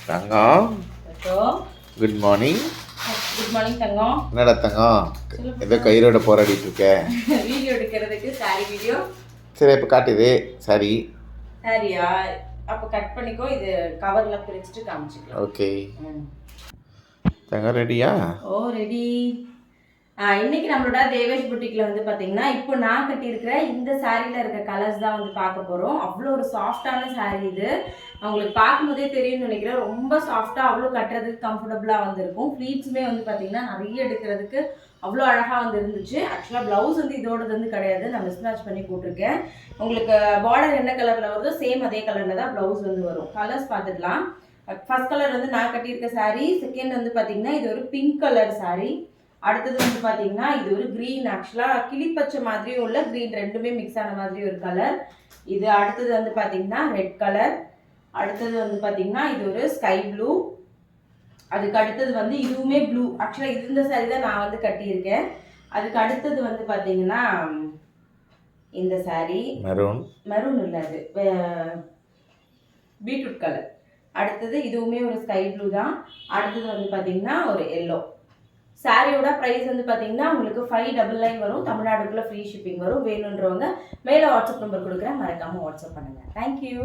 தங்கம் hello good morning. Good morning தங்கம். என்னடா தங்கம் ஏதோ கயிறோட போராடிட்டு இருக்க? வீடியோ எடுக்கிறதுக்கு சாரி வீடியோ. சரி இப்போ காட்டுது சாரி. சாரியா? அப்போ கட் பண்ணிக்கோ, இது கவர்ல பிரிச்சுட்டு காமிச்சிக்கலாம். ஓகே தங்கம் ரெடியா? ஓ ரெடி. இன்னைக்கு நம்மளோட தேவேஷ் புட்டிக்ல வந்து பார்த்தீங்கன்னா இப்போ நான் கட்டியிருக்கிற இந்த சாரியில் இருக்க கலர்ஸ் தான் வந்து பார்க்க போகிறோம். அவ்வளோ ஒரு சாஃப்டான சாரீ இது. அவங்களுக்கு பார்க்கும்போதே தெரியும்னு நினைக்கிறேன். ரொம்ப சாஃப்டாக, அவ்வளோ கட்டுறதுக்கு கம்ஃபர்டபுளாக வந்துருக்கும். ஃப்ளீட்ஸுமே வந்து பார்த்தீங்கன்னா நிறைய எடுக்கிறதுக்கு அவ்வளோ அழகாக வந்து இருந்துச்சு. ஆக்சுவலாக ப்ளவுஸ் வந்து இதோடது வந்து கிடையாது, நான் மிஸ் மேட்ச் பண்ணி போட்டிருக்கேன். உங்களுக்கு பார்டர் என்ன கலரில் வருதோ சேம் அதே கலரில் தான் ப்ளவுஸ் வந்து வரும். கலர்ஸ் பார்த்துக்கலாம். ஃபர்ஸ்ட் கலர் வந்து நான் கட்டியிருக்க சாரீ. செகண்ட் வந்து பார்த்தீங்கன்னா இது ஒரு பிங்க் கலர் சாரீ. அடுத்தது வந்து பார்த்தீங்கன்னா இது ஒரு க்ரீன், ஆக்சுவலாக கிளிப்பச்சை மாதிரியும் உள்ள க்ரீன், ரெண்டுமே மிக்ஸ் ஆன மாதிரி ஒரு கலர். இது அடுத்தது வந்து பார்த்தீங்கன்னா ரெட் கலர். அடுத்தது வந்து பார்த்தீங்கன்னா இது ஒரு ஸ்கை ப்ளூ. அதுக்கு அடுத்தது வந்து இதுவுமே ப்ளூ. ஆக்சுவலாக இது இந்த சாரீ தான் நான் வந்து கட்டியிருக்கேன். அதுக்கு அடுத்தது வந்து பார்த்தீங்கன்னா இந்த சாரீ மெரூன் இல்லை, அது பீட்ரூட் கலர். அடுத்தது இதுவுமே ஒரு ஸ்கை ப்ளூ தான். அடுத்தது வந்து பார்த்தீங்கன்னா ஒரு எல்லோ. சாரியோட ப்ரைஸ் வந்து பார்த்தீங்கன்னா உங்களுக்கு 599 வரும். தமிழ்நாடுக்குள்ளே ஃப்ரீ ஷிப்பிங் வரும். வேணுன்றவங்க மேலே வாட்ஸ்அப் நம்பர் கொடுக்குறேன், மறக்காமல் வாட்ஸ்அப் பண்ணுங்கள். தேங்க்யூ.